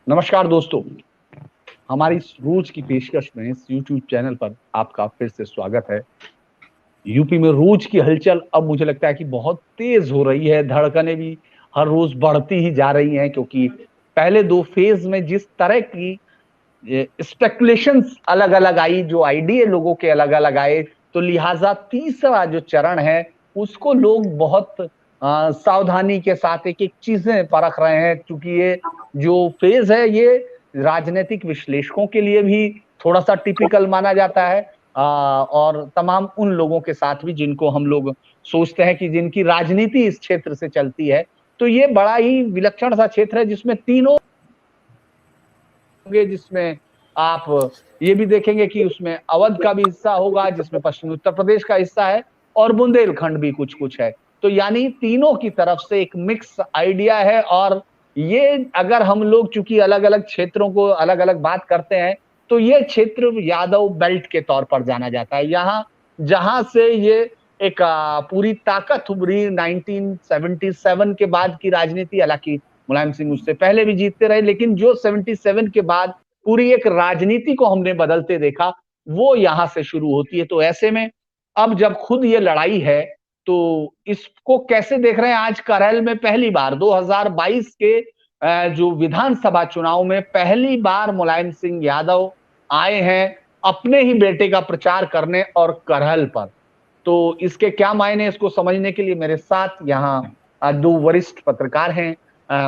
नमस्कार दोस्तों, हमारी इस रोज की पेशकश में इस यूट्यूब चैनल पर आपका फिर से स्वागत है। यूपी में रोज की हलचल अब मुझे लगता है कि बहुत तेज हो रही है, धड़कनें भी हर रोज बढ़ती ही जा रही हैं क्योंकि पहले 2 फेज़ में जिस तरह की स्पेकुलेशंस अलग-अलग आई, जो आइडिया लोगों के अलग-अलग आए, तो लिहाज़ा तीसरा जो चरण है, उसको लोग बहुत सावधानी के साथ एक-एक चीज़ें परख रहे हैं क्योंकि ये जो फ़ेज़ है, ये राजनैतिक विश्लेषकों के लिए भी थोड़ा-सा टिपिकल माना जाता है और तमाम उन लोगों के साथ भी जिनको हम लोग सोचते हैं कि जिनकी राजनीति इस क्षेत्र से चलती है। तो ये बड़ा ही विलक्षण-सा क्षेत्र है जिसमें तीनों होंगे जिसमें आप ये भी देखेंगे कि उसमें अवध का भी हिस्सा होगा, जिसमें पश्चिमी उत्तर प्रदेश का हिस्सा है और बुंदेलखंड भी कुछ-कुछ है। तो यानी तीनों की तरफ से एक मिक्स आइडिया है और ये अगर हम लोग चूँकि अलग-अलग क्षेत्रों को अलग-अलग बात करते हैं, तो ये क्षेत्र यादव बेल्ट के तौर पर जाना जाता है। यहाँ जहाँ से ये एक पूरी ताकत उभरी 1977 के बाद की राजनीति हालाँकि मुलायम सिंह उससे पहले भी जीतते रहे, लेकिन जो 77 के बाद पूरी एक राजनीति को हमने बदलते देखा, वो यहाँ से शुरू होती है। तो ऐसे में अब जब खुद ये लड़ाई है, तो इसको कैसे देख रहे हैं? आज करहल में पहली बार 2022 के जो विधानसभा चुनाव में पहली बार मुलायम सिंह यादव आए हैं, अपने ही बेटे का प्रचार करने और करहल पर। तो इसके क्या मायने इसको समझने के लिए मेरे साथ यहाँ 2 वरिष्ठ पत्रकार हैं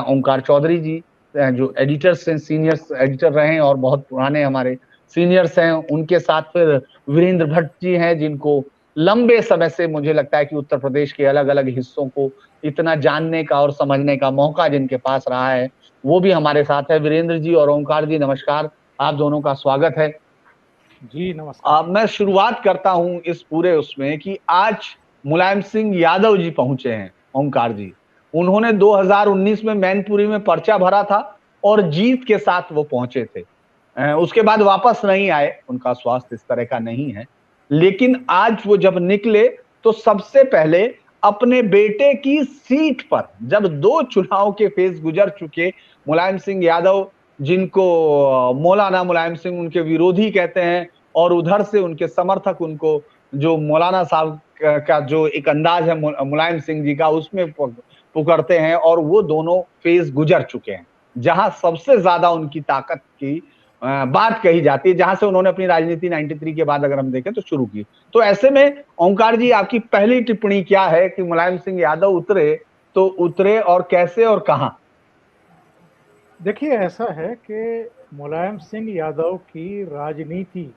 ओंकार चौधरी जी जो एडिटर्स हैं, सीनियर्स एडिटर रहे हैं और बहुत पुराने हमारे सीनियर्स हैं। उनके साथ फिर वीरेंद्र भट्ट जी हैं, जिनको लंबे समय से मुझे लगता है कि उत्तर प्रदेश के अलग-अलग हिस्सों को इतना जानने का और समझने का मौका जिनके पास रहा है, वो भी हमारे साथ है। वीरेंद्र जी और ओंकार जी नमस्कार, आप दोनों का स्वागत है। जी, नमस्कार। मैं शुरुआत करता हूँ इस पूरे उसमें कि आज मुलायम सिंह यादव जी पहुंचे हैं, ओंकार जी। उन्होंने 2019 में मैनपुरी में पर्चा भरा था और जीत के साथ वो पहुंचे थे। उसके बाद वापस नहीं आए, उनका स्वास्थ्य इस तरह का नहीं है। लेकिन आज वो जब निकले तो सबसे पहले अपने बेटे की सीट पर जब 2 चुनाव के फेज़ गुजर चुके, मुलायम सिंह यादव जिनको मौलाना मुलायम सिंह उनके विरोधी कहते हैं और उधर से उनके समर्थक उनको जो मौलाना साहब का जो एक अंदाज है मुलायम सिंह जी का उसमें पुकारते हैं और वो दोनों फेज गुजर चुके हैं जहां सबसे ज्यादा उनकी ताकत की बात कही जाती है जहां से उन्होंने अपनी राजनीति 93 के बाद अगर हम देखें तो शुरू की। तो ऐसे में ओंकार जी आपकी पहली टिप्पणी क्या है कि मुलायम सिंह यादव उतरे तो उतरे और कैसे और कहां? देखिए, ऐसा है कि मुलायम सिंह यादव की राजनीति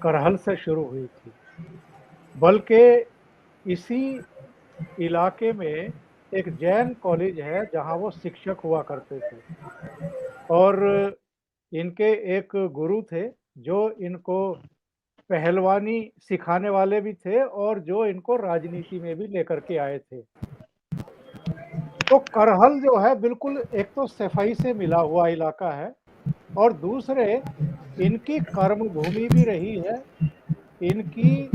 करहल से शुरू हुई थी। बल्कि इसी इलाके में एक जैन कॉलेज है जहां वो शिक्षक हुआ करते थे और इनके एक गुरु थे जो इनको पहलवानी सिखाने वाले भी थे और जो इनको राजनीति में भी लेकर के आए थे। तो करहल जो है बिल्कुल एक तो सफाई से मिला हुआ इलाका है और दूसरे इनकी कर्मभूमि भी रही है। इनकी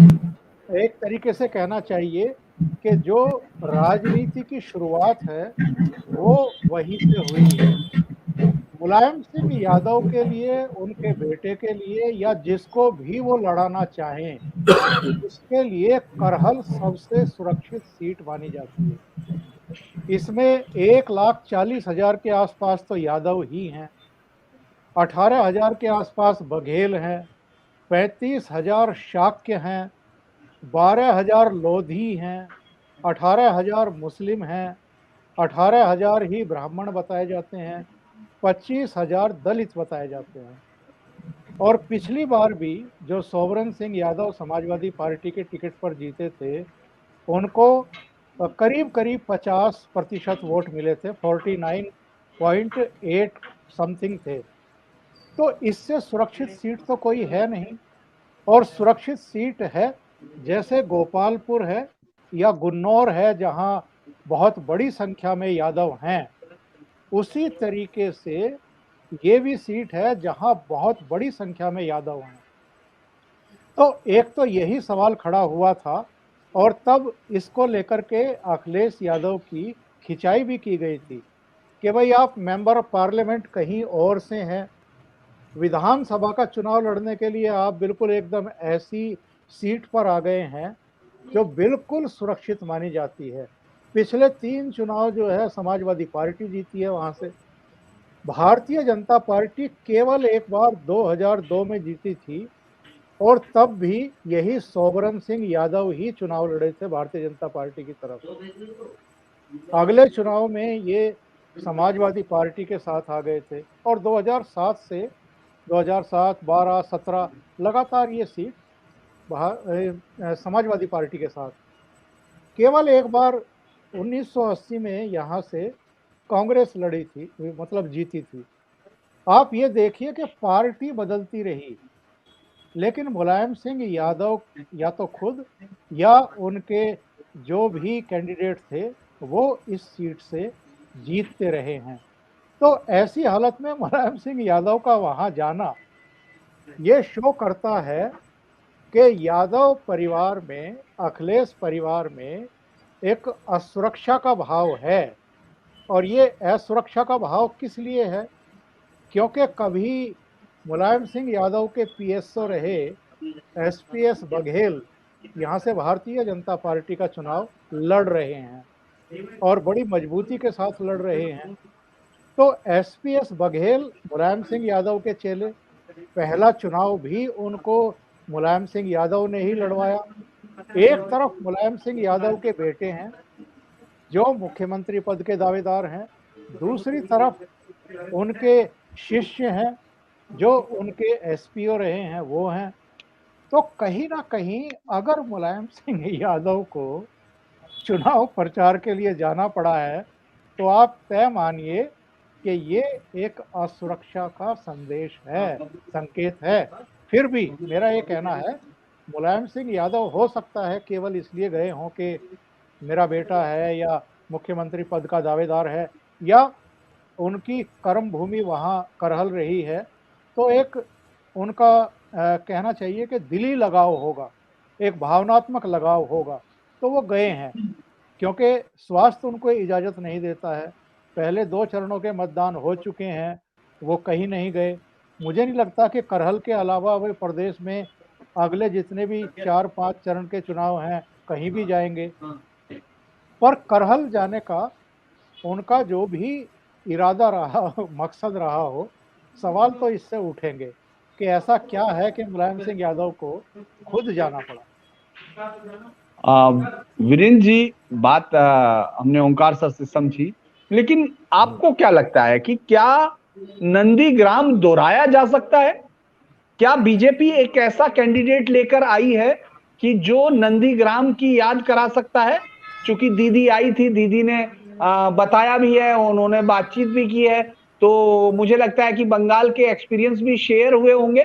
एक तरीके से कहना चाहिए कि जो राजनीति की शुरुआत है वो वहीं से हुई है। मुलायम सिंह यादव के लिए, उनके बेटे के लिए या जिसको भी वो लड़ाना चाहें, उसके लिए करहल सबसे सुरक्षित सीट मानी जाती है। इसमें 1,40,000 के आसपास तो यादव ही हैं, 18,000 के आसपास बघेल हैं, 35,000 शाक्य हैं, 12,000 लोधी हैं, 18,000 मुस्लिम हैं, 18,000 ही ब्राह्मण बताए जाते हैं, 25,000 दलित बताए जाते हैं। और पिछली बार भी जो सोवरन सिंह यादव समाजवादी पार्टी के टिकट पर जीते थे, उनको करीब करीब 50% वोट मिले थे, 49.8 समथिंग थे। तो इससे सुरक्षित सीट तो कोई है नहीं। और सुरक्षित सीट है जैसे गोपालपुर है या गुन्नौर है जहां बहुत बड़ी संख्या में यादव हैं, उसी तरीके से ये भी सीट है जहां बहुत बड़ी संख्या में यादव हैं। तो एक तो यही सवाल खड़ा हुआ था और तब इसको लेकर के अखिलेश यादव की खिंचाई भी की गई थी कि भाई आप मेंबर ऑफ पार्लियामेंट कहीं और से हैं, विधानसभा का चुनाव लड़ने के लिए आप बिल्कुल एकदम ऐसी सीट पर आ गए हैं जो बिल्कुल सुरक्षित मानी जाती है। पिछले 3 चुनाव जो है समाजवादी पार्टी जीती है वहां से। भारतीय जनता पार्टी केवल एक बार 2002 में जीती थी, और तब भी यही सोबरन सिंह यादव ही चुनाव लड़े थे भारतीय जनता पार्टी की तरफ से। अगले चुनाव में ये समाजवादी पार्टी के साथ आ गए थे, और 2007 से 2007, 12, 17 लगातार ये सीट समाजवादी पार्टी के साथ। केवल एक बार 1980 में यहाँ से कांग्रेस लड़ी थी, मतलब जीती थी। आप ये देखिए कि पार्टी बदलती रही, लेकिन मुलायम सिंह यादव या तो खुद या उनके जो भी कैंडिडेट थे वो इस सीट से जीतते रहे हैं। तो ऐसी हालत में मुलायम सिंह यादव का वहां जाना ये शो करता है कि यादव परिवार में, अखिलेश परिवार में एक असुरक्षा का भाव है। और ये असुरक्षा का भाव किस लिए है? क्योंकि कभी मुलायम सिंह यादव के पीएसओ रहे एसपीएस बघेल यहाँ से भारतीय जनता पार्टी का चुनाव लड़ रहे हैं, और बड़ी मजबूती के साथ लड़ रहे हैं। तो एसपीएस बघेल मुलायम सिंह यादव के चेले, पहला चुनाव भी उनको मुलायम सिंह यादव ने ही लड़वाया। एक तरफ मुलायम सिंह यादव के बेटे हैं जो मुख्यमंत्री पद के दावेदार हैं, दूसरी तरफ उनके शिष्य हैं जो उनके एसपीओ रहे हैं, वो हैं। तो कहीं ना कहीं अगर मुलायम सिंह यादव को चुनाव प्रचार के लिए जाना पड़ा है तो आप तय मानिए कि ये एक असुरक्षा का संदेश है, संकेत है। फिर भी मेरा ये कहना है, मुलायम सिंह यादव हो सकता है केवल इसलिए गए हों कि मेरा बेटा है या मुख्यमंत्री पद का दावेदार है, या उनकी कर्म भूमि वहाँ करहल रही है, तो एक उनका कहना चाहिए कि दिली लगाव होगा, एक भावनात्मक लगाव होगा, तो वो गए हैं। क्योंकि स्वास्थ्य उनको इजाज़त नहीं देता है। पहले 2 चरणों के मतदान हो चुके हैं, वो कहीं नहीं गए। मुझे नहीं लगता कि करहल के अलावा वे प्रदेश में अगले जितने भी 4-5 चरण के चुनाव हैं कहीं भी जाएंगे। पर करहल जाने का उनका जो भी इरादा रहा हो, मकसद रहा हो, सवाल तो इससे उठेंगे कि ऐसा क्या है कि मुलायम सिंह यादव को खुद जाना पड़ा। वीरेंद्र जी, बात हमने ओंकार सर से समझी, लेकिन आपको क्या लगता है कि क्या नंदीग्राम दोहराया जा सकता है? क्या बीजेपी एक ऐसा कैंडिडेट लेकर आई है कि जो नंदीग्राम की याद करा सकता है? चूंकि दीदी आई थी, दीदी ने बताया भी है, उन्होंने बातचीत भी की है, तो मुझे लगता है कि बंगाल के एक्सपीरियंस भी शेयर हुए होंगे।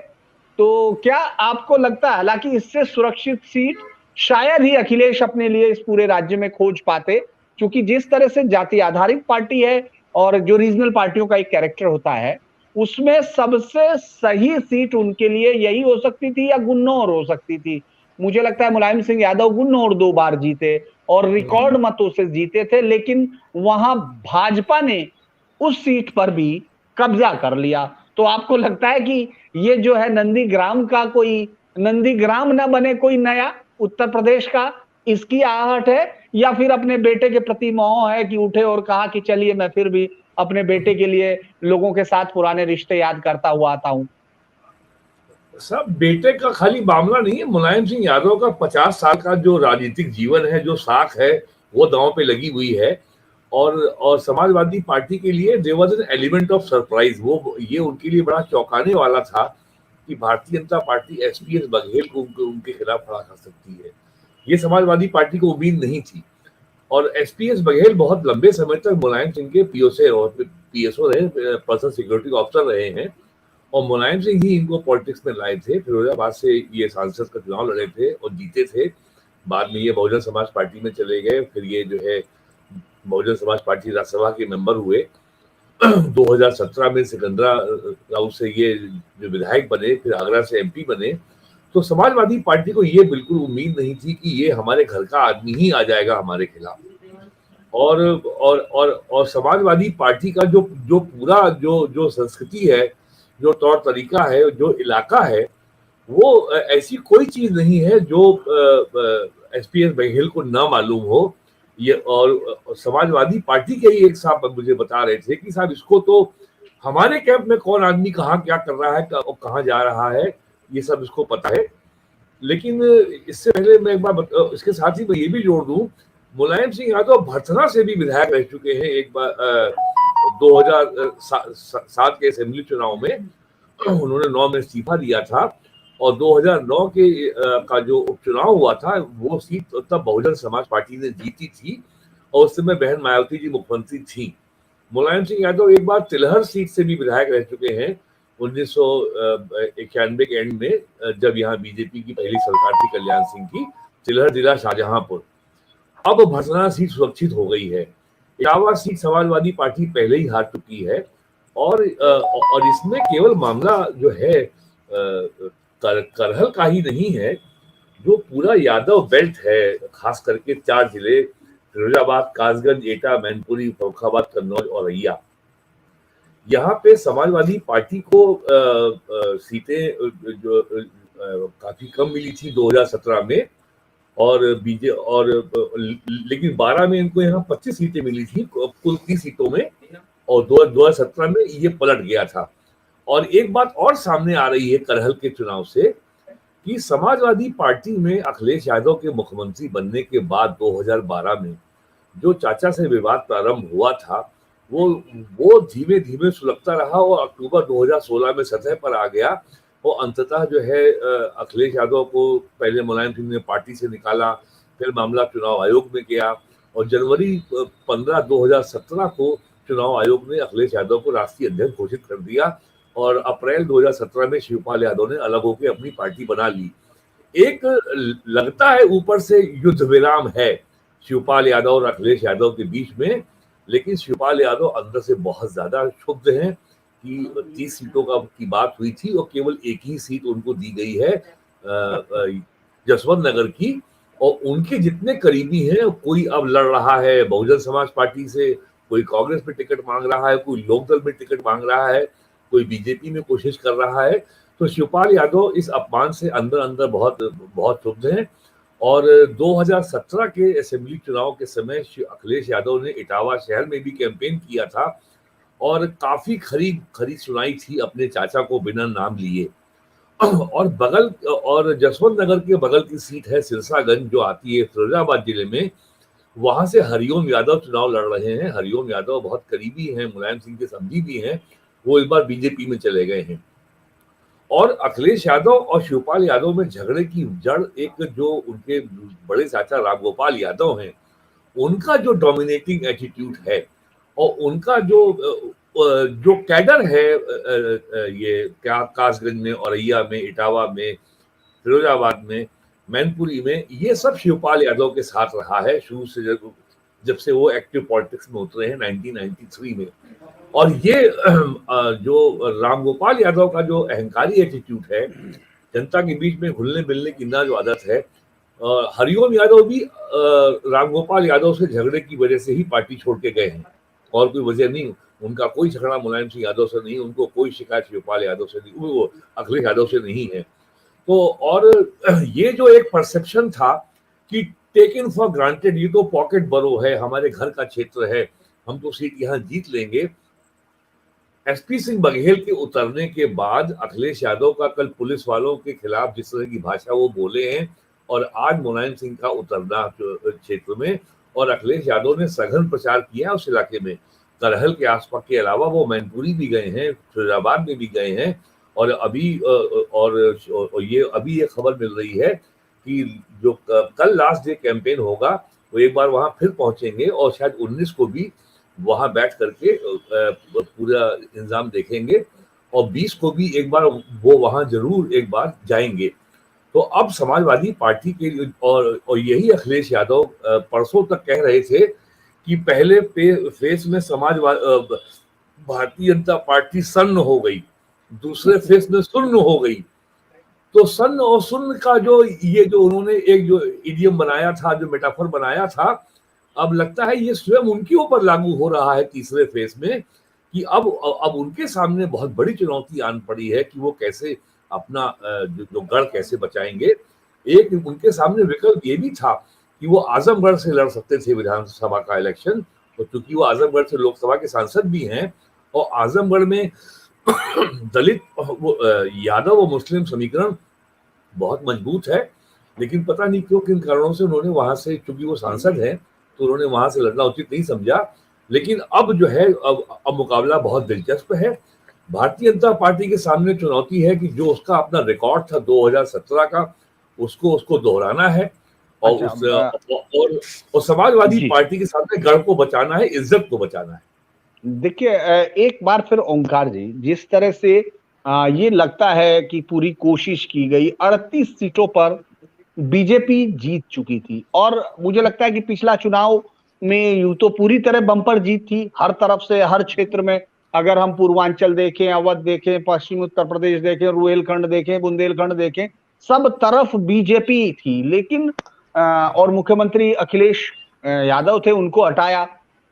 तो क्या आपको लगता है, हालांकि इससे सुरक्षित सीट शायद ही अखिलेश अपने लिए इस पूरे राज्य में खोज पाते, क्योंकि जिस तरह से जाति आधारित पार्टी है और जो रीजनल पार्टियों का एक कैरेक्टर होता है, उसमें सबसे सही सीट उनके लिए यही हो सकती थी या गुन्नौर हो सकती थी। मुझे लगता है मुलायम सिंह यादव गुन्नौर 2 बार जीते और रिकॉर्ड मतों से जीते थे, लेकिन वहां भाजपा ने उस सीट पर भी कब्जा कर लिया। तो आपको लगता है कि ये जो है नंदीग्राम का कोई नंदीग्राम ना बने कोई नया उत्तर प्रदेश का, इसकी आहट है, या फिर अपने बेटे के प्रति मोह है कि उठे और कहा कि चलिए मैं फिर भी अपने बेटे के लिए लोगों के साथ पुराने रिश्ते याद करता हुआ आता हूं? सब बेटे का खाली मामला नहीं है। मुलायम सिंह यादव का 50 साल का जो राजनीतिक जीवन है, जो साख है, वो दांव पे लगी हुई है। और समाजवादी पार्टी के लिए there was an element of surprise. वो ये उनके लिए बड़ा चौंकाने वाला था कि भारतीय जनता पार्टी एसपीएस बघेल को उनके खिलाफ खड़ा कर सकती है। ये समाजवादी पार्टी को उम्मीद नहीं थी। और एसपीएस बघेल बहुत लंबे समय तक मुलायम सिंह के पीएसओ रहे, पर्सनल सिक्योरिटी ऑफिसर रहे हैं, और मुलायम सिंह ही इनको पॉलिटिक्स में लाए थे। फिरोजाबाद से ये सांसद का चुनाव लड़े थे और जीते थे। बाद में ये बहुजन समाज पार्टी में चले गए, फिर ये जो है बहुजन समाज पार्टी राज्यसभा के मेंबर हुए। 2017 में सिकंदरा राउत से ये जो विधायक बने, फिर आगरा से एमपी बने। तो समाजवादी पार्टी को ये बिल्कुल उम्मीद नहीं थी कि ये हमारे घर का आदमी ही आ जाएगा हमारे खिलाफ। और समाजवादी पार्टी का जो जो पूरा जो संस्कृति है, जो तौर तरीका है, जो इलाका है, वो ऐसी कोई चीज नहीं है जो एसपीएस बघेल को ना मालूम हो। ये और समाजवादी पार्टी के ही एक साहब मुझे बता रहे थे कि साहब इसको तो हमारे कैंप में कौन आदमी कहाँ क्या कर रहा है और कहाँ जा रहा है, ये सब इसको पता है। लेकिन इससे पहले मैं एक बार इसके साथ ही मैं ये भी जोड़ दूं, मुलायम सिंह यादव भर्सना से भी विधायक रह चुके हैं। एक बार 2007 के असेंबली चुनाव में उन्होंने 9 में इस्तीफा दिया था और 2009 के का जो उपचुनाव हुआ था वो सीट तब बहुजन समाज पार्टी ने जीती थी और उस समय बहन मायावती जी मुख्यमंत्री थी। मुलायम सिंह यादव एक बार तिलहर सीट से भी विधायक रह चुके हैं 1991 के एंड में, जब यहाँ बीजेपी की पहली सरकार थी कल्याण सिंह की। तिलहर जिला शाहजहांपुर। अब भर्सना सीट सुरक्षित हो गई है। इटावा सीट समाजवादी पार्टी पहले ही हार चुकी है और इसमें केवल मामला जो है करहल का ही नहीं है, जो पूरा यादव बेल्ट है, खास करके 4 जिले फिरोजाबाद, कासगंज, एटा, मैनपुरी, फर्रुखाबाद, कन्नौज और औरैया, यहाँ पे समाजवादी पार्टी को सीटें जो काफी कम मिली थी 2017 में और लेकिन 12 में इनको यहाँ 25 सीटें मिली थी कुल 30 सीटों में और 2017 में ये पलट गया था। और एक बात और सामने आ रही है करहल के चुनाव से कि समाजवादी पार्टी में अखिलेश यादव के मुख्यमंत्री बनने के बाद 2012 में जो चाचा से विवाद प्रारंभ हुआ था वो धीमे धीमे सुलगता रहा और अक्टूबर 2016 में सतह पर आ गया और अंततः जो है अखिलेश यादव को पहले मुलायम सिंह ने पार्टी से निकाला, फिर मामला चुनाव आयोग में गया और जनवरी 15 2017 को चुनाव आयोग ने अखिलेश यादव को राष्ट्रीय अध्यक्ष घोषित कर दिया और अप्रैल 2017 में शिवपाल यादव ने अलग होकर अपनी पार्टी बना ली। एक लगता है ऊपर से युद्ध विराम है शिवपाल यादव और अखिलेश यादव के बीच में, लेकिन शिवपाल यादव अंदर से बहुत ज्यादा क्षुब्ध हैं कि 30 सीटों की बात हुई थी और केवल एक ही सीट उनको दी गई है जसवंत नगर की, और उनके जितने करीबी हैं कोई अब लड़ रहा है बहुजन समाज पार्टी से, कोई कांग्रेस में टिकट मांग रहा है, कोई लोकदल में टिकट मांग रहा है, कोई बीजेपी में कोशिश कर रहा है। तो शिवपाल यादव इस अपमान से अंदर अंदर बहुत बहुत क्षुब्ध हैं और 2017 के असेंबली चुनाव के समय अखिलेश यादव ने इटावा शहर में भी कैंपेन किया था और काफी खरीद सुनाई थी अपने चाचा को बिना नाम लिए। और जसवंत नगर के बगल की सीट है सिरसागंज जो आती है फिरोजाबाद जिले में, वहां से हरिओम यादव चुनाव लड़ रहे हैं। हरिओम यादव बहुत करीबी हैं, मुलायम सिंह के समधी भी हैं, वो इस बार बीजेपी में चले गए हैं। और अखिलेश यादव और शिवपाल यादव में झगड़े की जड़ एक जो उनके बड़े चाचा रामगोपाल यादव हैं, उनका जो डोमिनेटिंग एटीट्यूड है और उनका जो कैडर है ये कासगंज में, औरैया में, इटावा में, फिरोजाबाद में, मैनपुरी में, ये सब शिवपाल यादव के साथ रहा है शुरू से, जब से वो एक्टिव पॉलिटिक्स में उतरे हैं 1993 में। और ये जो रामगोपाल यादव का जो अहंकारी एटीट्यूड है, जनता के बीच में घुलने मिलने की ना जो आदत है, हरिओम यादव भी रामगोपाल यादव से झगड़े की वजह से ही पार्टी छोड़ के गए हैं और कोई वजह नहीं। उनका कोई झगड़ा मुलायम सिंह यादव से नहीं, उनको कोई शिकायत शिवपाल यादव से नहीं, वो अखिलेश यादव से नहीं है। तो और ये जो एक परसेप्शन था कि टेकन फॉर ग्रांटेड, ये तो पॉकेट बरो है, हमारे घर का क्षेत्र है, हम तो सीट यहाँ जीत लेंगे। एसपी सिंह बघेल के उतरने के बाद अखिलेश यादव का कल पुलिस वालों के खिलाफ जिस तरह की भाषा वो बोले हैं और आज मुलायम सिंह का उतरना क्षेत्र में, और अखिलेश यादव ने सघन प्रचार किया उस इलाके में। करहल के आसपास के अलावा वो मैनपुरी भी गए हैं, फिरोजाबाद में भी गए हैं और अभी ये खबर मिल रही है कि जो कल लास्ट डे कैंपेन होगा वो एक बार वहां फिर पहुंचेंगे और शायद 19 को भी वहां बैठ करके पूरा इंतजाम देखेंगे और 20 को भी एक बार वो वहां जरूर एक बार जाएंगे। तो अब समाजवादी पार्टी के और यही अखिलेश यादव परसों तक कह रहे थे कि पहले फेस में भारतीय जनता पार्टी सन्न हो गई, दूसरे फेस में सुन्न हो गई। तो सन्न और सुन्न का जो उन्होंने एक जो इडियम बनाया था, जो मेटाफर बनाया था, अब लगता है ये स्वयं उनके ऊपर लागू हो रहा है तीसरे फेज में, कि अब उनके सामने बहुत बड़ी चुनौती आन पड़ी है कि वो कैसे अपना जो गढ़ कैसे बचाएंगे। एक उनके सामने विकल्प ये भी था कि वो आजमगढ़ से लड़ सकते थे विधानसभा का इलेक्शन, और चूंकि वो आजमगढ़ से लोकसभा के सांसद भी हैं, और आजमगढ़ में दलित यादव और मुस्लिम समीकरण बहुत मजबूत है, लेकिन पता नहीं क्यों किन कारणों से उन्होंने वहां से, चूंकि वो सांसद हैं तो उन्होंने वहां से लड़ना उचित नहीं समझा। लेकिन अब जो है अब मुकाबला बहुत दिलचस्प है। भारतीय जनता पार्टी के सामने चुनौती है कि जो उसका अपना रिकॉर्ड था 2017 का, उसको उसको दोहराना है, और अच्छा, और समाजवादी जी पार्टी के सामने गढ़ को बचाना है, इज्जत को बचाना है। देखिए, एक बार फिर ओंकार जी, जिस तरह से ये लगता है कि पूरी कोशिश की गई, 38 सीटों पर बीजेपी जीत चुकी थी, और मुझे लगता है कि पिछला चुनाव में यूं तो पूरी तरह बम्पर जीत थी हर तरफ से, हर क्षेत्र में। अगर हम पूर्वांचल देखें, अवध देखें, पश्चिमी उत्तर प्रदेश देखें, रुहेलखंड देखें, बुंदेलखंड देखें, सब तरफ बीजेपी थी। लेकिन और मुख्यमंत्री अखिलेश यादव थे, उनको हटाया।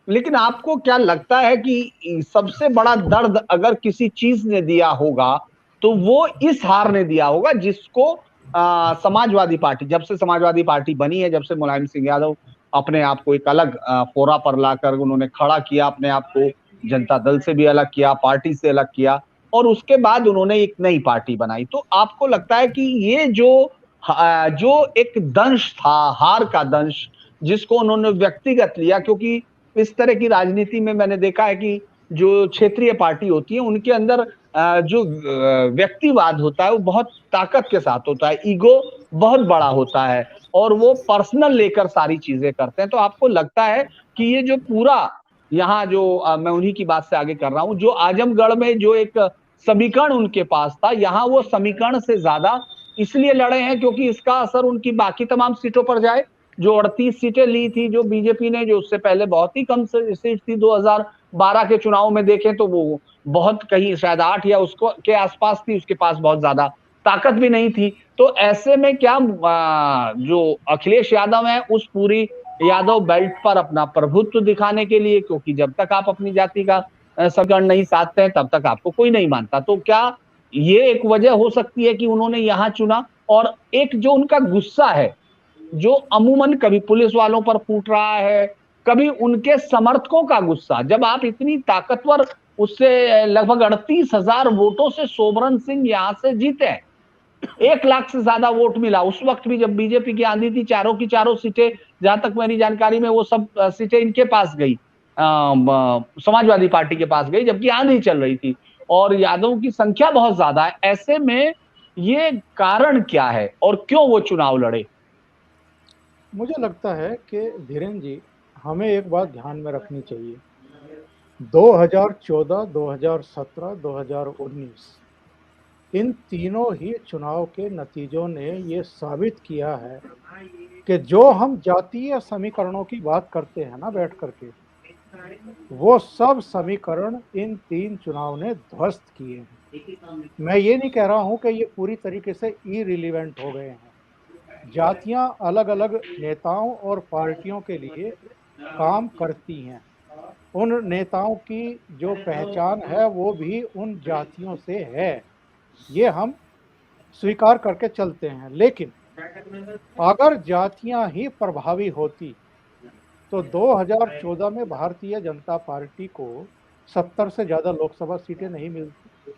लेकिन आपको क्या लगता है कि सबसे बड़ा दर्द अगर किसी चीज ने दिया होगा तो वो इस हार ने दिया होगा, जिसको समाजवादी पार्टी, जब से समाजवादी पार्टी बनी है, जब से मुलायम सिंह यादव अपने आप को एक अलग फोरा पर लाकर उन्होंने खड़ा किया, अपने आप को जनता दल से भी अलग किया, पार्टी से अलग किया, और उसके बाद उन्होंने एक नई पार्टी बनाई। तो आपको लगता है कि ये जो एक दंश था, हार का दंश, जिसको उन्होंने व्यक्तिगत लिया, क्योंकि इस तरह की राजनीति में मैंने देखा है कि जो क्षेत्रीय पार्टी होती है उनके अंदर जो व्यक्तिवाद होता है वो बहुत ताकत के साथ होता है, ईगो बहुत बड़ा होता है, और वो पर्सनल लेकर सारी चीजें करते हैं। तो आपको लगता है कि ये जो पूरा यहाँ जो मैं उन्हीं की बात से आगे कर रहा हूं, जो आजमगढ़ में जो एक समीकरण उनके पास था, यहाँ वो समीकरण से ज्यादा इसलिए लड़े हैं क्योंकि इसका असर उनकी बाकी तमाम सीटों पर जाए। जो 38 सीटें ली थी जो बीजेपी ने, जो उससे पहले बहुत ही कम सीट थी, 2012 के चुनाव में देखें तो वो बहुत, कहीं शायद 8 या उसको के आसपास थी, उसके पास बहुत ज्यादा ताकत भी नहीं थी। तो ऐसे में क्या जो अखिलेश यादव है, उस पूरी यादव बेल्ट पर अपना प्रभुत्व दिखाने के लिए, क्योंकि जब तक आप अपनी जाति का समीकरण नहीं साधते हैं तब तक आपको कोई नहीं मानता, तो क्या ये एक वजह हो सकती है कि उन्होंने यहां चुना? और एक जो उनका गुस्सा है, जो अमूमन कभी पुलिस वालों पर फूट रहा है, कभी उनके समर्थकों का गुस्सा, जब आप इतनी ताकतवर, उससे लगभग 38,000 वोटों से सोबरन सिंह यहां से जीते हैं, 1 लाख से ज्यादा वोट मिला उस वक्त भी जब बीजेपी की आंधी थी, चारों की चारों सीटें, जहां तक मेरी जानकारी में, वो सब सीटें इनके पास गई, समाजवादी पार्टी के पास गई, जबकि आंधी चल रही थी, और यादवों की संख्या बहुत ज्यादा है। ऐसे में ये कारण क्या है और क्यों वो चुनाव लड़े? मुझे लगता है कि धीरेन्द्र जी, हमें एक बात ध्यान में रखनी चाहिए। 2014, 2017, 2019 इन तीनों ही चुनाव के नतीजों ने ये साबित किया है कि जो हम जातीय समीकरणों की बात करते हैं ना बैठ करके, वो सब समीकरण इन 3 चुनाव ने ध्वस्त किए हैं। मैं ये नहीं कह रहा हूं कि ये पूरी तरीके से इरिलीवेंट हो गए हैं। जातियां अलग अलग नेताओं और पार्टियों के लिए काम करती हैं। उन नेताओं की जो पहचान है वो भी उन जातियों से है, ये हम स्वीकार करके चलते हैं। लेकिन अगर जातियां ही प्रभावी होती तो 2014 में भारतीय जनता पार्टी को 70 से ज़्यादा लोकसभा सीटें नहीं मिलती।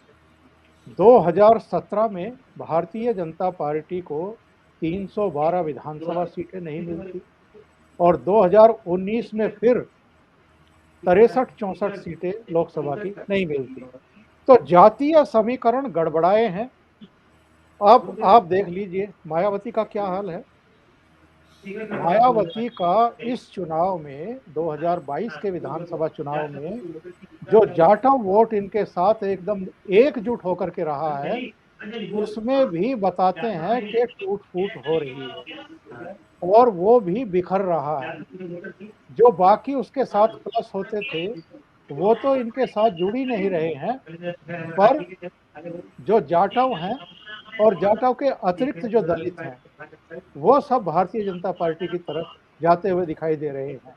2017 में भारतीय जनता पार्टी को 312 विधानसभा सीटें नहीं मिलती, और 2019 में फिर 63-64 सीटें लोकसभा की नहीं मिलती। तो जातीय समीकरण गड़बड़ाए हैं। अब आप देख लीजिए मायावती का क्या हाल है। मायावती का इस चुनाव में, 2022 के विधानसभा चुनाव में, जो जाटव वोट इनके साथ एकदम एकजुट होकर के रहा है, उसमें भी बताते हैं कि टूट फूट हो रही है और वो भी बिखर रहा है। जो बाकी उसके साथ प्लस होते थे वो तो इनके साथ जुड़ ही नहीं रहे हैं, पर जो जाटव हैं और जाटव के अतिरिक्त जो दलित हैं वो सब भारतीय जनता पार्टी की तरफ जाते हुए दिखाई दे रहे हैं।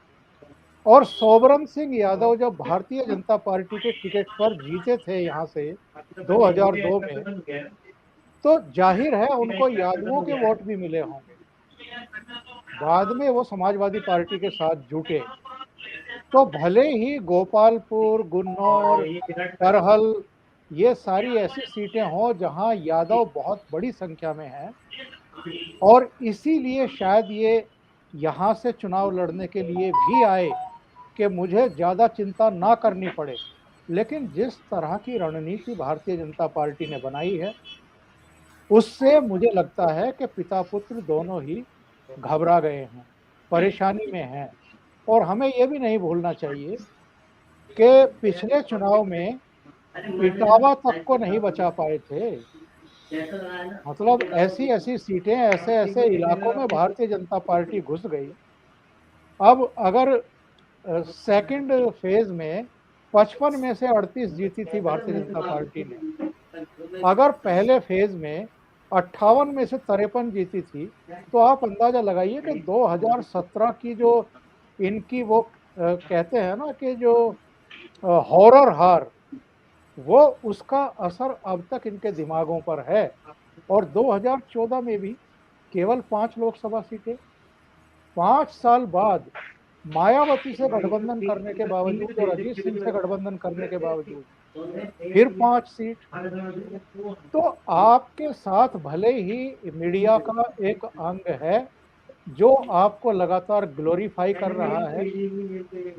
और सोबरन सिंह यादव जब भारतीय जनता पार्टी के टिकट पर जीते थे यहाँ से 2002 में, तो जाहिर है उनको यादवों के वोट भी मिले होंगे। बाद में वो समाजवादी पार्टी के साथ जुटे, तो भले ही गोपालपुर, गुन्नौर, करहल ये सारी ऐसी सीटें हों जहां यादव बहुत बड़ी संख्या में हैं, और इसीलिए शायद ये यहाँ से चुनाव लड़ने के लिए भी आए कि मुझे ज़्यादा चिंता ना करनी पड़े। लेकिन जिस तरह की रणनीति भारतीय जनता पार्टी ने बनाई है, उससे मुझे लगता है कि पिता पुत्र दोनों ही घबरा गए हैं, परेशानी में हैं। और हमें ये भी नहीं भूलना चाहिए कि पिछले चुनाव में इटावा तक को नहीं बचा पाए थे। मतलब ऐसी ऐसी सीटें, ऐसे ऐसे इलाकों में भारतीय जनता पार्टी घुस गई। अब अगर सेकंड फेज में 55 में से 38 जीती थी भारतीय जनता पार्टी ने, अगर पहले फेज में 58 में से 53 जीती थी, तो आप अंदाजा लगाइए कि 2017 की जो इनकी वो कहते हैं ना कि जो हॉरर हार, वो उसका असर अब तक इनके दिमागों पर है। और 2014 में भी केवल 5 लोकसभा सीटें, 5 साल बाद मायावती से गठबंधन करने के बावजूद और अजीत सिंह से गठबंधन करने के बावजूद फिर 5 सीट। तो आपके साथ भले ही मीडिया का एक अंग है जो आपको लगातार ग्लोरीफाई कर रहा है,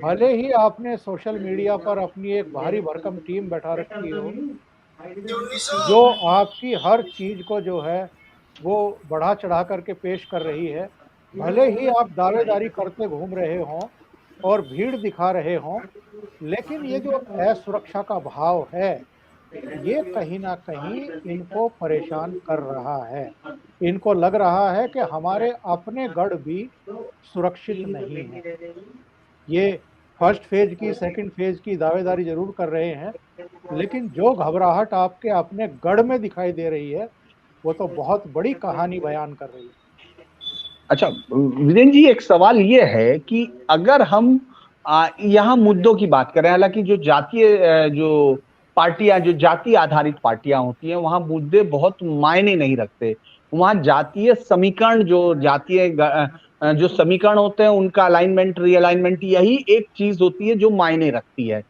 भले ही आपने सोशल मीडिया पर अपनी एक भारी भरकम टीम बैठा रखी हो जो आपकी हर चीज को जो है वो बढ़ा चढ़ा करके पेश कर रही है, भले ही आप दावेदारी करते घूम रहे हों और भीड़ दिखा रहे हों, लेकिन ये जो असुरक्षा का भाव है ये कहीं ना कहीं इनको परेशान कर रहा है। इनको लग रहा है कि हमारे अपने गढ़ भी सुरक्षित नहीं है। ये फर्स्ट फेज की, सेकंड फेज की दावेदारी जरूर कर रहे हैं, लेकिन जो घबराहट आपके अपने गढ़ में दिखाई दे रही है वो तो बहुत बड़ी कहानी बयान कर रही है। अच्छा वीरेंद्र जी, एक सवाल ये है कि अगर हम यहाँ मुद्दों की बात करें, हालांकि जो जातीय जो पार्टियां, जो जाति आधारित पार्टियां होती हैं, वहां मुद्दे बहुत मायने नहीं रखते। वहां जातीय समीकरण, जो जातीय जो समीकरण होते हैं उनका अलाइनमेंट, रीअलाइनमेंट, यही एक चीज होती है जो मायने रखती है।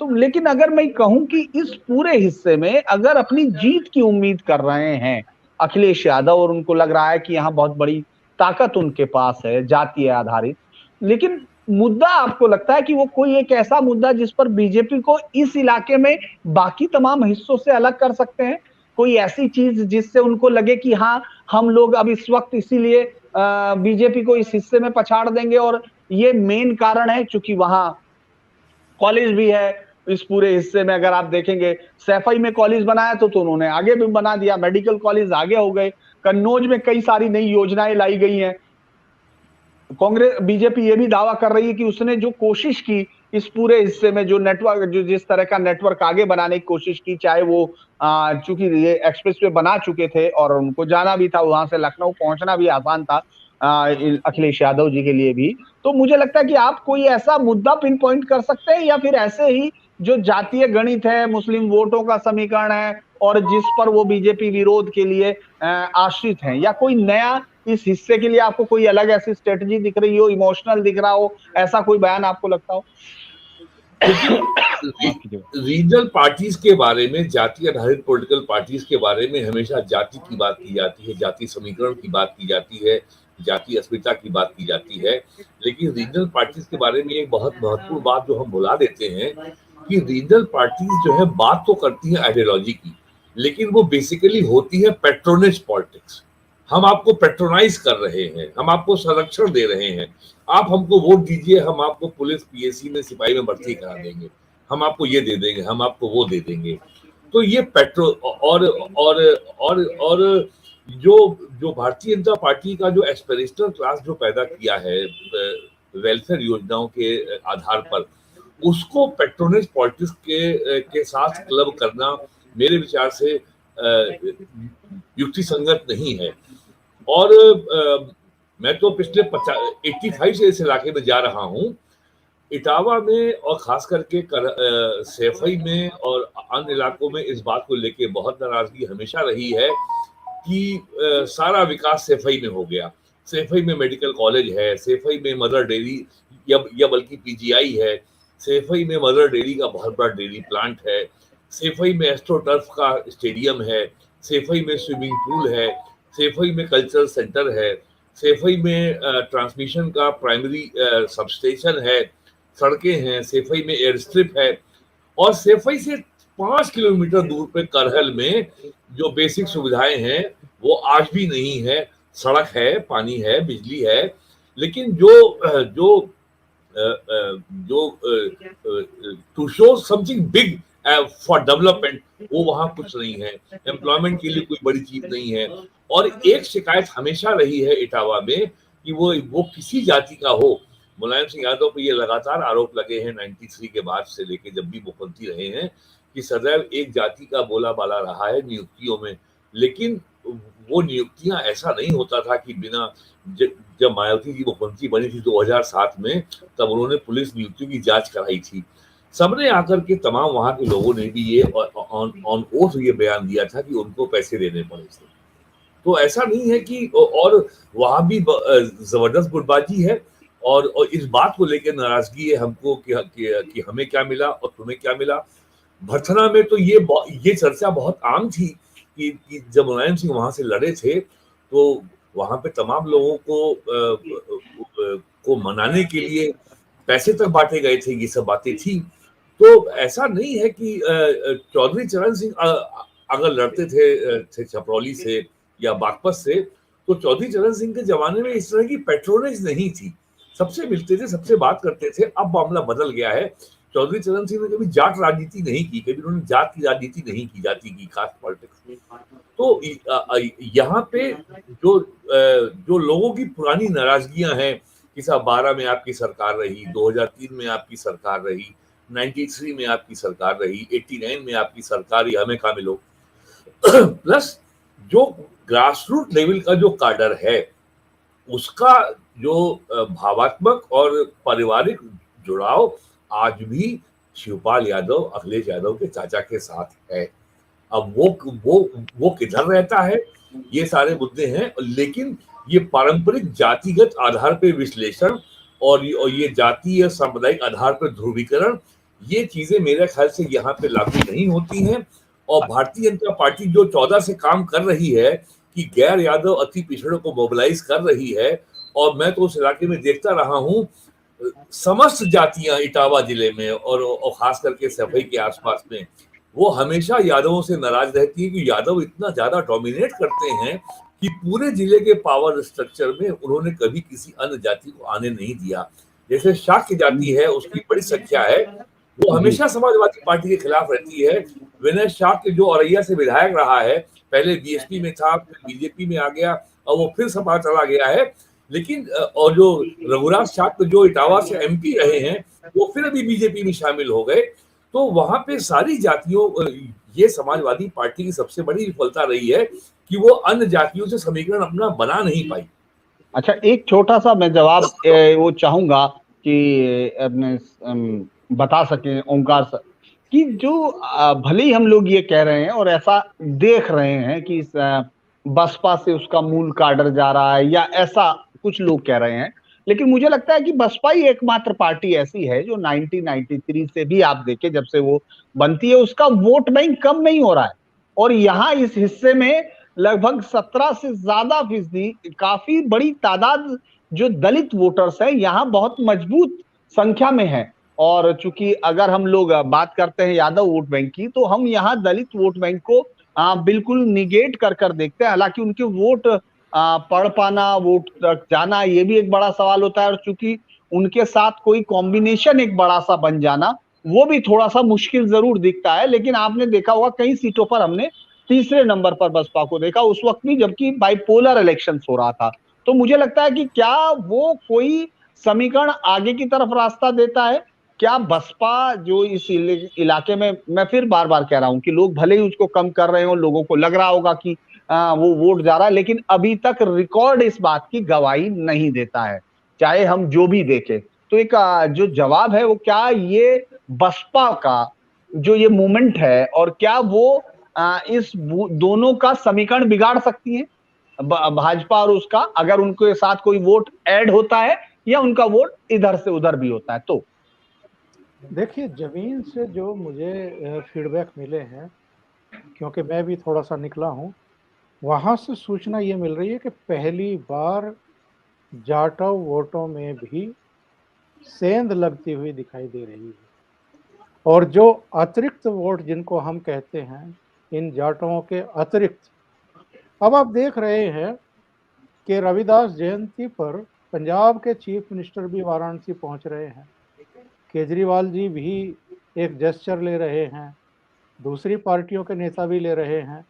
तो लेकिन अगर मैं कहूं कि इस पूरे हिस्से में अगर अपनी जीत की उम्मीद कर रहे हैं अखिलेश यादव, और उनको लग रहा है कि यहाँ बहुत बड़ी ताकत उनके पास है जातीय आधारित, लेकिन मुद्दा आपको लगता है कि वो कोई एक ऐसा मुद्दा जिस पर बीजेपी को इस इलाके में बाकी तमाम हिस्सों से अलग कर सकते हैं? कोई ऐसी चीज जिससे उनको लगे कि हाँ, हम लोग अब इस वक्त इसीलिए बीजेपी को इस हिस्से में पछाड़ देंगे, और ये मेन कारण है क्योंकि वहां कॉलेज भी है। इस पूरे हिस्से में अगर आप देखेंगे, सैफई में कॉलेज बनाया तो उन्होंने आगे भी बना दिया, मेडिकल कॉलेज आगे हो गए, कन्नौज में कई सारी नई योजनाएं लाई गई हैं। कांग्रेस, बीजेपी ये भी दावा कर रही है कि उसने जो कोशिश की इस पूरे हिस्से में, जो नेटवर्क, जो जिस तरह का नेटवर्क आगे बनाने की कोशिश की, चाहे वो चूंकि ये एक्सप्रेस वे बना चुके थे और उनको जाना भी था, वहां से लखनऊ पहुंचना भी आसान था अखिलेश यादव जी के लिए भी। तो मुझे लगता है कि आप कोई ऐसा मुद्दा पिन पॉइंट कर सकते हैं, या फिर ऐसे ही जो जातीय गणित है, मुस्लिम वोटों का समीकरण है, और जिस पर वो बीजेपी विरोध के लिए आश्रित हैं, या कोई नया इस हिस्से के लिए आपको कोई अलग ऐसी स्ट्रेटजी दिख रही हो, इमोशनल दिख रहा हो, ऐसा कोई बयान आपको लगता हो? रीजनल पार्टीज के बारे में, जाति आधारित पॉलिटिकल पार्टीज के बारे में हमेशा जाति की बात की जाती है, जाति समीकरण की बात की जाती है, जाति अस्मिता की बात की जाती है। लेकिन रीजनल पार्टीज के बारे में एक बहुत महत्वपूर्ण बात जो हम भुला देते हैं कि रीजनल पार्टीज जो है बात तो करती है आइडियोलॉजी की, लेकिन वो बेसिकली होती है पेट्रोनेज पॉलिटिक्स। हम आपको पेट्रोनाइज कर रहे हैं, हम आपको संरक्षण दे रहे हैं, आप हमको वोट दीजिए, हम आपको पुलिस, पीएससी में, सिपाही में भर्ती करा देंगे, हम आपको ये दे देंगे, हम आपको वो दे देंगे। तो ये पेट्रो और जो भारतीय जनता पार्टी का जो एस्पिरेशनल क्लास जो पैदा किया है वेलफेयर योजनाओं के आधार पर, उसको पेट्रोनेज पॉलिटिक्स के साथ क्लब करना मेरे विचार से युक्ति संगत नहीं है। और मैं तो पिछले 85 से इस इलाके में जा रहा हूं, इटावा में और खास करके सैफई में और अन्य इलाकों में इस बात को लेके बहुत नाराजगी हमेशा रही है कि सारा विकास सैफई में हो गया। सैफई में मेडिकल कॉलेज है, सैफई में मदर डेयरी या बल्कि पीजीआई है, सैफई में मदर डेयरी का बहुत बड़ा डेयरी प्लांट है, सैफई में एस्ट्रोटर्फ का स्टेडियम है, सैफई में स्विमिंग पूल है, सैफई में कल्चरल सेंटर है, सैफई में ट्रांसमिशन का प्राइमरी सबस्टेशन है, सड़कें हैं, सैफई में एयर स्ट्रिप है और सैफई से 5 किलोमीटर दूर पे करहल में जो बेसिक सुविधाएं हैं वो आज भी नहीं है। सड़क है, पानी है, बिजली है, लेकिन to show something big for development वो वहां कुछ नहीं है। एम्प्लॉयमेंट के लिए कोई बड़ी चीज नहीं है। और एक शिकायत हमेशा रही है इटावा में कि वो किसी जाति का हो। मुलायम सिंह यादव पर ये लगातार आरोप लगे हैं 93 के बाद से लेके जब भी मुख्यमंत्री रहे हैं कि सदैव एक जाति का बोला बाला रहा है नियुक्तियों में। लेकिन वो नियुक्तियां ऐसा नहीं होता था कि बिना जब मायावती जी मुख्यमंत्री बनी थी 2007 में, तब उन्होंने पुलिस नियुक्तियों की जांच कराई थी। सबने आकर के तमाम वहां के लोगों ने भी ये ऑन ओथ ये बयान दिया था कि उनको पैसे देने पड़े थे। तो ऐसा नहीं है कि और वहां भी जबरदस्त गुटबाजी है और इस बात को लेकर नाराजगी है हमको कि हमें क्या मिला और तुम्हें क्या मिला। भरथना में तो ये चर्चा बहुत आम थी कि जब मुलायम सिंह वहां से लड़े थे तो वहां पे तमाम लोगों को मनाने के लिए पैसे तक बांटे गए थे, ये सब बातें थी। तो ऐसा नहीं है कि चौधरी चरण सिंह अगर लड़ते थे छपरौली से या बागपत से, तो चौधरी चरण सिंह के जमाने में इस तरह की पेट्रोनेज नहीं थी। सबसे मिलते थे, सबसे बात करते थे। अब मामला बदल गया है। चौधरी चरण सिंह ने कभी जाट राजनीति नहीं की, कभी उन्होंने जात की राजनीति नहीं की, जाति की खास पॉलिटिक्स में। तो यहाँ पे जो लोगों की पुरानी नाराजगियां हैं कि साहब 12 में आपकी सरकार रही, 2003 में आपकी सरकार रही, 93 में आपकी सरकार रही, 89 में आपकी सरकार रही, हमें कहाँ मिलो। प्लस जो ग्रास रूट लेवल का जो काडर है उसका जो भावात्मक और पारिवारिक जुड़ाव आज भी शिवपाल यादव, अखिलेश यादव के चाचा के साथ है। अब वो किधर रहता है, ये सारे मुद्दे हैं। लेकिन ये पारंपरिक जातिगत आधार पे विश्लेषण और ये जातीय सांप्रदायिक आधार पर ध्रुवीकरण, ये चीजें मेरे ख्याल से यहाँ पे लागू नहीं होती हैं। और भारतीय जनता पार्टी जो 14 से काम कर रही है कि गैर यादव अति पिछड़ों को मोबिलाइज कर रही है, और मैं तो उस इलाके में देखता रहा हूँ समस्त जातियां इटावा जिले में और खास करके सैफई के आसपास में वो हमेशा यादवों से नाराज रहती है कि यादव इतना ज्यादा डोमिनेट करते हैं कि पूरे जिले के पावर स्ट्रक्चर में उन्होंने कभी किसी अन्य जाति को आने नहीं दिया। जैसे शाक्य जाति है, उसकी बड़ी संख्या है, वो हमेशा समाजवादी पार्टी के खिलाफ रहती है। विनय शाक्य जो औरैया से विधायक रहा है, पहले बीएसपी में था, फिर बीजेपी में आ गया और वो फिर सपा चला गया है। लेकिन और जो रघुराज शाक्य जो इटावा से एमपी रहे हैं, वो फिर अभी बीजेपी में शामिल हो गए। तो वहां पे सारी जातियों, ये समाजवादी पार्टी की सबसे बड़ी विफलता रही है कि वो अन्य जातियों से समीकरण अपना बना नहीं पाई। अच्छा, एक छोटा सा मैं जवाब वो चाहूंगा कि अपने बता सके ओंकार सर कि जो भले ही हम लोग ये कह रहे हैं और ऐसा देख रहे हैं कि बसपा से उसका मूल काडर जा रहा है या ऐसा कुछ लोग कह रहे हैं, लेकिन मुझे लगता है कि बसपा ही एकमात्र पार्टी ऐसी है जो 1993 से भी आप देखें जब से वो बनती है उसका वोट बैंक कम नहीं हो रहा है। और यहाँ इस हिस्से में लगभग 17 से ज्यादा फीसदी, काफी बड़ी तादाद जो दलित वोटर्स है यहाँ बहुत मजबूत संख्या में है। और चूंकि अगर हम लोग बात करते हैं यादव वोट बैंक की, तो हम यहाँ दलित वोट बैंक को बिल्कुल निगेट कर देखते हैं। हालांकि उनके वोट पढ़ पाना, वोट तक जाना, ये भी एक बड़ा सवाल होता है। और चूंकि उनके साथ कोई कॉम्बिनेशन एक बड़ा सा बन जाना, वो भी थोड़ा सा मुश्किल जरूर दिखता है। लेकिन आपने देखा होगा कई सीटों पर हमने तीसरे नंबर पर बसपा को देखा, उस वक्त भी जबकि बाइपोलर इलेक्शन हो रहा था। तो मुझे लगता है कि क्या वो कोई समीकरण आगे की तरफ रास्ता देता है? क्या बसपा जो इस इलाके में, मैं फिर बार बार कह रहा हूं कि लोग भले ही उसको कम कर रहे हो, लोगों को लग रहा होगा कि वो वोट जा रहा है, लेकिन अभी तक रिकॉर्ड इस बात की गवाही नहीं देता है, चाहे हम जो भी देखें। तो तो एक जो जवाब है वो क्या ये बसपा का जो ये मूवमेंट है और क्या वो इस दोनों का समीकरण बिगाड़ सकती है, भाजपा और उसका, अगर उनके साथ कोई वोट ऐड होता है या उनका वोट इधर से उधर भी होता है तो? देखिए, जमीन से जो मुझे फीडबैक मिले हैं, क्योंकि मैं भी थोड़ा सा निकला हूँ, वहाँ से सूचना ये मिल रही है कि पहली बार जाटव वोटों में भी सेंध लगती हुई दिखाई दे रही है। और जो अतिरिक्त वोट जिनको हम कहते हैं, इन जाटवों के अतिरिक्त, अब आप देख रहे हैं कि रविदास जयंती पर पंजाब के चीफ मिनिस्टर भी वाराणसी पहुंच रहे हैं, केजरीवाल जी भी एक जेस्चर ले रहे हैं, दूसरी पार्टियों के नेता भी ले रहे हैं,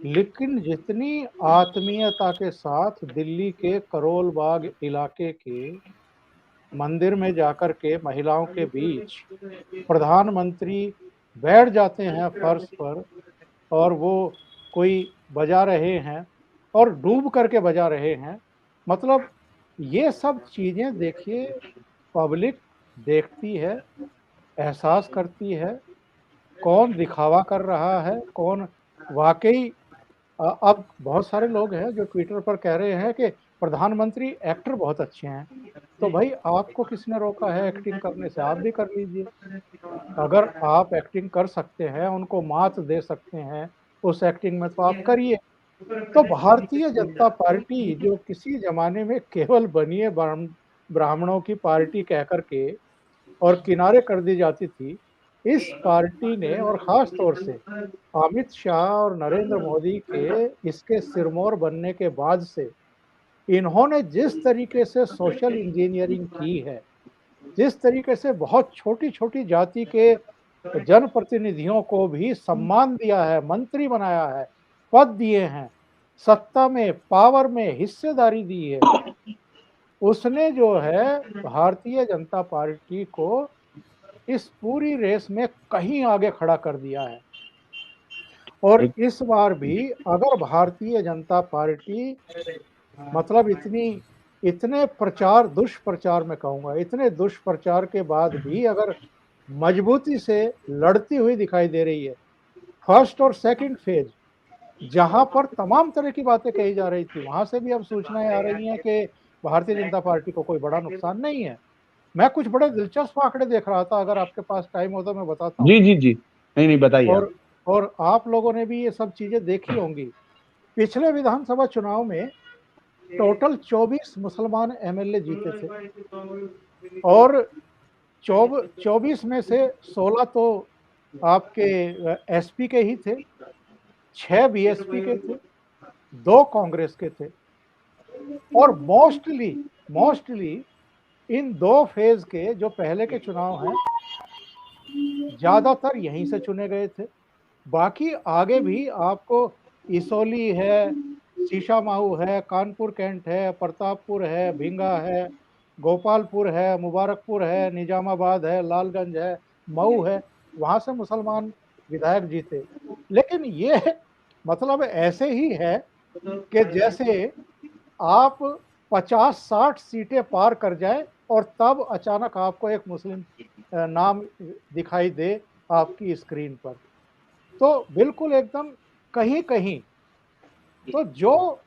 लेकिन जितनी आत्मीयता के साथ दिल्ली के करोल बाग इलाके के मंदिर में जाकर के महिलाओं के बीच प्रधानमंत्री बैठ जाते हैं फर्श पर और वो कोई बजा रहे हैं और डूब करके बजा रहे हैं, मतलब ये सब चीजें देखिए पब्लिक देखती है, एहसास करती है, कौन दिखावा कर रहा है, कौन वाकई। अब बहुत सारे लोग हैं जो ट्विटर पर कह रहे हैं कि प्रधानमंत्री एक्टर बहुत अच्छे हैं, तो भाई आपको किसने रोका है एक्टिंग करने से? आप भी कर लीजिए। अगर आप एक्टिंग कर सकते हैं, उनको मात दे सकते हैं उस एक्टिंग में, तो आप करिए। तो भारतीय जनता पार्टी जो किसी जमाने में केवल बनिए ब्राह्मणों की पार्टी कह करके और किनारे कर दी जाती थी, इस पार्टी ने, और खास तौर से अमित शाह और नरेंद्र मोदी के इसके सिरमौर बनने के बाद से, इन्होंने जिस तरीके से सोशल इंजीनियरिंग की है, जिस तरीके से बहुत छोटी छोटी जाति के जनप्रतिनिधियों को भी सम्मान दिया है, मंत्री बनाया है, पद दिए हैं, सत्ता में, पावर में हिस्सेदारी दी है, उसने जो है भारतीय जनता पार्टी को इस पूरी रेस में कहीं आगे खड़ा कर दिया है। और इस बार भी अगर भारतीय जनता पार्टी मतलब इतने प्रचार, दुष्प्रचार में कहूंगा, इतने दुष्प्रचार के बाद भी अगर मजबूती से लड़ती हुई दिखाई दे रही है, फर्स्ट और सेकंड फेज जहां पर तमाम तरह की बातें कही जा रही थी, वहां से भी अब सूचनाएं आ रही हैं कि भारतीय जनता पार्टी को कोई बड़ा नुकसान नहीं है। मैं कुछ बड़े दिलचस्प आंकड़े देख रहा था, अगर आपके पास टाइम हो तो मैं बताता हूँ। जी जी जी, नहीं बताइए। और आप लोगों ने भी ये सब चीजें देखी होंगी। पिछले विधानसभा चुनाव में टोटल 24 मुसलमान एमएलए जीते थे और 24 में से 16 तो आपके एसपी के ही थे, 6 बीएसपी के थे, 2 कांग्रेस के थे, और मोस्टली इन 2 फेज के जो पहले के चुनाव हैं, ज्यादातर यहीं से चुने गए थे। बाकी आगे भी आपको इसौली है, शीशामाहू है, कानपुर कैंट है, प्रतापपुर है, भिंगा है, गोपालपुर है, मुबारकपुर है, निजामाबाद है, लालगंज है, मऊ है, वहां से मुसलमान विधायक जीते। लेकिन ये मतलब ऐसे ही है कि जैसे आप 50-60 सीटें पार कर जाए और तब अचानक आपको एक मुस्लिम नाम दिखाई दे आपकी स्क्रीन पर। तो बिल्कुल एकदम कहीं कहीं तो जो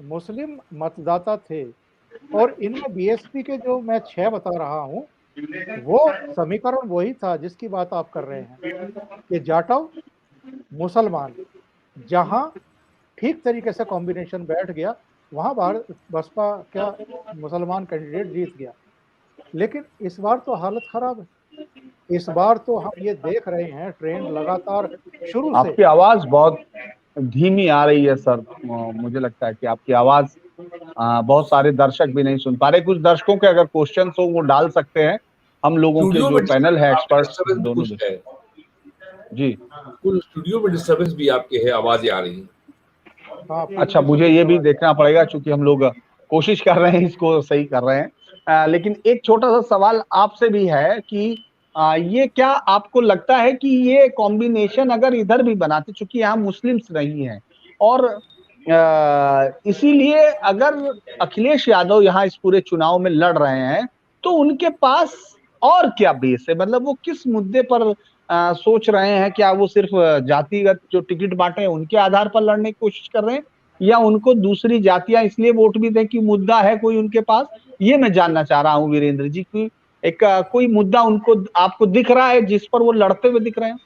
मुस्लिम मतदाता थे, और इनमें बीएसपी के जो मैं 6 बता रहा हूं, वो समीकरण वही था जिसकी बात आप कर रहे हैं कि जाटव मुसलमान जहां ठीक तरीके से कॉम्बिनेशन बैठ गया, वहां बसपा क्या मुसलमान कैंडिडेट जीत गया। लेकिन इस बार तो हालत खराब है। इस बार तो हम ये देख रहे हैं ट्रेंड लगातार शुरू से। आपकी आवाज बहुत धीमी आ रही है सर, मुझे लगता है कि आपकी आवाज बहुत सारे दर्शक भी नहीं सुन पा रहे। कुछ दर्शकों के अगर क्वेश्चंस हो वो डाल सकते हैं, हम लोगों के जो पैनल है एक्सपर्ट दोनों है। जी, कुछ स्टूडियो में डिस्टर्बेंस भी आपके है, आवाजें आ रही हैं। अच्छा, मुझे ये भी देखना पड़ेगा क्योंकि हम लोग कोशिश कर रहे हैं इसको सही कर रहे हैं। लेकिन एक छोटा सा सवाल आपसे भी है कि ये क्या आपको लगता है कि ये कॉम्बिनेशन अगर इधर भी बनाते, चूंकि यहाँ मुस्लिम्स नहीं है, और इसीलिए अगर अखिलेश यादव यहाँ इस पूरे चुनाव में लड़ रहे हैं तो उनके पास और क्या बेस है, मतलब वो किस मुद्दे पर सोच रहे हैं? क्या वो सिर्फ जातिगत जो टिकट बांटे हैं उनके आधार पर लड़ने की कोशिश कर रहे हैं, या उनको दूसरी जातियां इसलिए वोट भी दें कि मुद्दा है कोई उनके पास? ये मैं जानना चाह रहा हूँ वीरेंद्र जी की एक कोई मुद्दा उनको आपको दिख रहा है जिस पर वो लड़ते हुए दिख रहे हैं?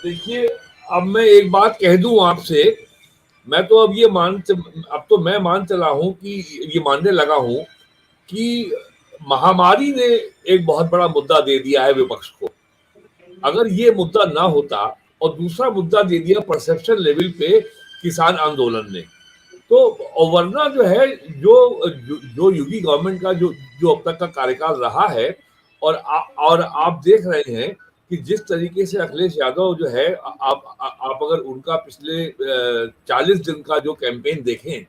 देखिए, अब मैं एक बात कह दूं आपसे, मैं तो अब तो मैं मान चला हूं कि ये मानने लगा हूं कि महामारी ने एक बहुत बड़ा मुद्दा दे दिया है विपक्ष को। अगर ये मुद्दा ना होता, और दूसरा मुद्दा दे दिया परसेप्शन लेवल पे किसान आंदोलन ने, तो वरना जो है जो योगी गवर्नमेंट का जो अब तक का कार्यकाल रहा है, और आप देख रहे हैं कि जिस तरीके से अखिलेश यादव जो है, आप अगर उनका पिछले 40 दिन का जो कैंपेन देखें,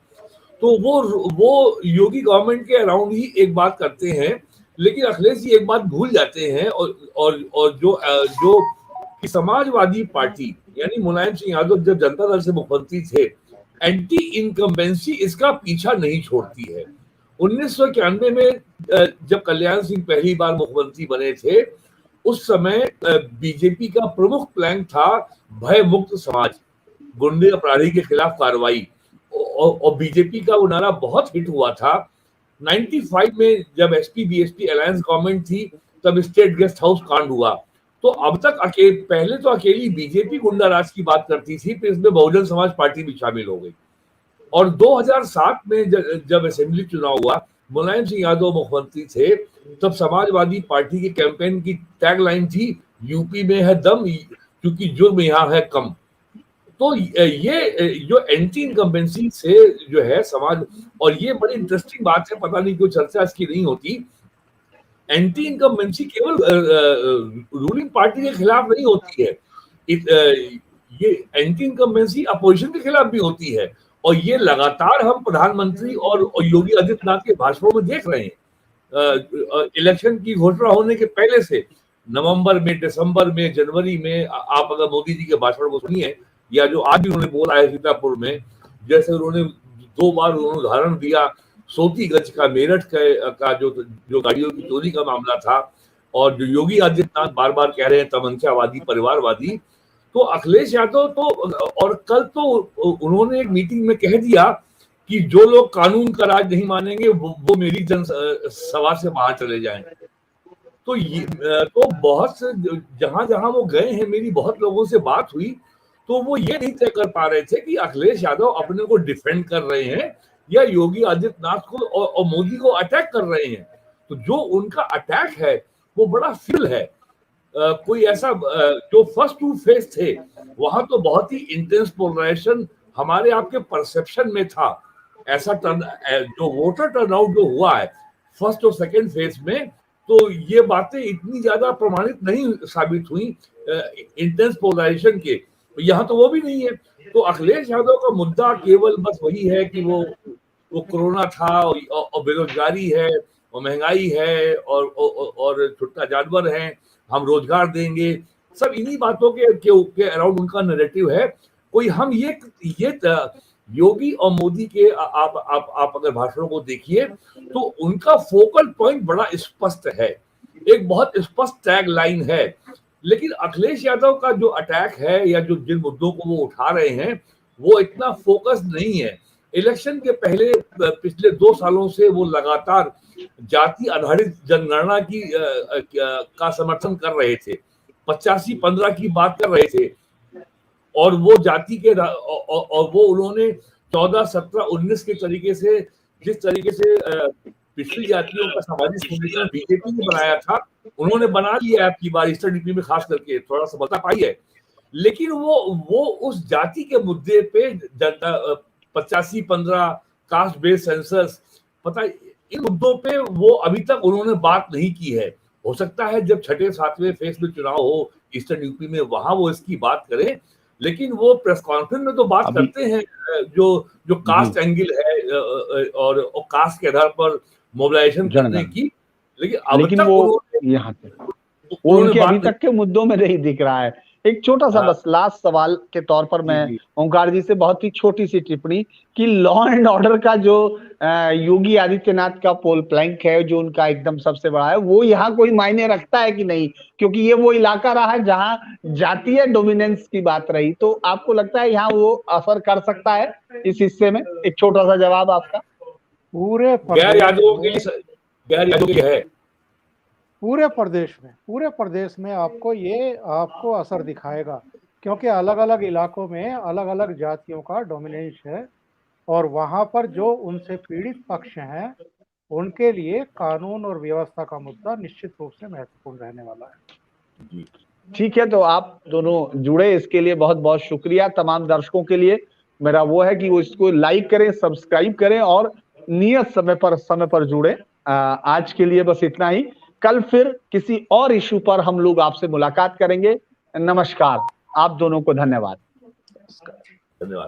तो वो योगी गवर्नमेंट के अराउंड ही एक बात करते हैं, लेकिन अखिलेश जी एक बात भूल जाते हैं, और जो कि समाजवादी पार्टी यानी मुलायम सिंह यादव जब जनता दल से मुख्यमंत्री थे, एंटी इनकम्बेंसी इसका पीछा नहीं छोड़ती है। 1991 में जब कल्याण सिंह पहली बार मुख्यमंत्री बने थे, उस समय बीजेपी का प्रमुख प्लान था भय मुक्त समाज, गुंडे अपराधी के खिलाफ कार्रवाई, और बीजेपी का वो नारा बहुत हिट हुआ था। 95 में जब एसपी बीएसपी अलायंस गवर्नमेंट थी, तब स्टेट गेस्ट हाउस कांड हुआ। तो अब तक पहले तो अकेली बीजेपी गुंडा राज की बात करती थी, फिर इसमें बहुजन समाज पार्टी भी शामिल हो गई। और 2007 में जब असेंबली चुनाव हुआ, मुलायम सिंह यादव मुख्यमंत्री थे, तब समाजवादी पार्टी के कैंपेन की टैगलाइन थी, यूपी में है दम क्योंकि जुर्म यहाँ है कम। तो ये जो एंटी इनकम्बेंसी से जो है समाज, और ये बड़ी इंटरेस्टिंग बात है, पता नहीं कोई चर्चा इसकी नहीं होती, एंटी इनकम्बेंसी केवल रूलिंग पार्टी के खिलाफ नहीं होती है, ये एंटी इनकम्बेंसी अपोजिशन के खिलाफ भी होती है, और ये लगातार हम प्रधानमंत्री और योगी आदित्यनाथ के भाषणों में देख रहे हैं। इलेक्शन की घोषणा होने के पहले से नवंबर में, दिसंबर में, जनवरी में, आप अगर मोदी जी के भाषण को सुनिए, या जो आज भी उन्होंने बोला है सीतापुर में, जैसे उन्होंने 2 बार उदाहरण दिया सोतीगंज का, मेरठ का जो गाड़ियों की चोरी का मामला था, और जो योगी आदित्यनाथ बार बार कह रहे हैं तमंचावादी, परिवारवादी, तो अखिलेश यादव तो, और कल तो उन्होंने एक मीटिंग में कह दिया कि जो लोग कानून का राज नहीं मानेंगे वो मेरी जनसभा से बाहर चले जाएं। तो ये तो बहुत से जहां जहां वो गए हैं, मेरी बहुत लोगों से बात हुई, तो वो ये नहीं तय कर पा रहे थे कि अखिलेश यादव अपने को डिफेंड कर रहे हैं या योगी आदित्यनाथ को और मोदी को अटैक कर रहे हैं। तो जो उनका अटैक है वो बड़ा फील है। कोई ऐसा जो फर्स्ट 2 फेज थे, वहां तो बहुत ही इंटेंस पोलराइजेशन हमारे आपके परसेप्शन में था। ऐसा जो वोटर टर्नआउट जो हुआ है फर्स्ट और सेकंड फेज में, तो ये बातें इतनी ज्यादा प्रमाणित नहीं साबित हुई इंटेंस पोलराइजेशन के, यहाँ तो वो भी नहीं है। तो अखिलेश यादव का मुद्दा केवल बस वही है कि वो कोरोना था, और बेरोजगारी है, और महंगाई है, और छुट्टा जानवर है, हम रोजगार देंगे, सब इन्हीं बातों के अराउंड उनका नैरेटिव है। कोई हम ये योगी और मोदी के आप अगर भाषणों को देखिए, तो उनका फोकल पॉइंट बड़ा स्पष्ट है, एक बहुत स्पष्ट टैग लाइन है। लेकिन अखिलेश यादव का जो अटैक है, या जो जिन मुद्दों को वो उठा रहे हैं, वो इतना फोकस नहीं है। इलेक्शन के पहले पिछले 2 सालों से वो लगातार जाति आधारित जनगणना का समर्थन कर रहे थे, 85-15 की बात कर रहे थे, और वो जाति के और वो उन्होंने 14, 17, 19 के तरीके से, जिस तरीके से पिछड़ी जातियों का सामाजिक समीकरण बीजेपी ने बनाया था, उन्होंने बना लिया है आपकी बार ईस्टर्न यूपी में, खास करके थोड़ा सफलता पाई है। लेकिन वो उस जाति के मुद्दे पे जनता 85-15 कास्ट बेस्ड सेंसस, पता इन मुद्दों पे वो अभी तक उन्होंने बात नहीं की है। हो सकता है जब 6, 7वें फेज में चुनाव हो ईस्टर्न यूपी में, वहां वो इसकी बात करें, लेकिन वो प्रेस कॉन्फ्रेंस में तो बात करते हैं जो कास्ट एंगल है, और कास्ट के आधार पर मोबिलाइजेशन करने की, लेकिन वो यहाँ पे वो उनके अभी तक के मुद्दों में नहीं दिख रहा है। एक छोटा सा हाँ। बस लास्ट सवाल के तौर पर मैं जी। ओंकार जी से बहुत ही छोटी सी टिप्पणी कि लॉ एंड ऑर्डर का जो योगी आदित्यनाथ का पोल प्लैंक है, जो उनका एकदम सबसे बड़ा है, वो यहाँ कोई मायने रखता है कि नहीं? क्योंकि ये वो इलाका रहा है जहां जातीय डोमिनेंस की बात रही, तो आपको लगता है यहाँ वो असर कर सकता है इस हिस्से में? एक छोटा सा जवाब आपका। पूरे गैर यादवों के प्रदेश में, लिए गैर यादवों के है। पूरे प्रदेश में आपको असर दिखाएगा, क्योंकि अलग अलग इलाकों में अलग अलग जातियों का डोमिनेंस है, और वहां पर जो उनसे पीड़ित पक्ष हैं उनके लिए कानून और व्यवस्था का मुद्दा निश्चित रूप से महत्वपूर्ण रहने वाला है। ठीक है, तो आप दोनों जुड़े, इसके लिए बहुत बहुत शुक्रिया। तमाम दर्शकों के लिए मेरा वो है कि वो इसको लाइक करें, सब्सक्राइब करें और नियत समय पर जुड़े। आज के लिए बस इतना ही। कल फिर किसी और इशू पर हम लोग आपसे मुलाकात करेंगे। नमस्कार, आप दोनों को धन्यवाद। धन्यवाद।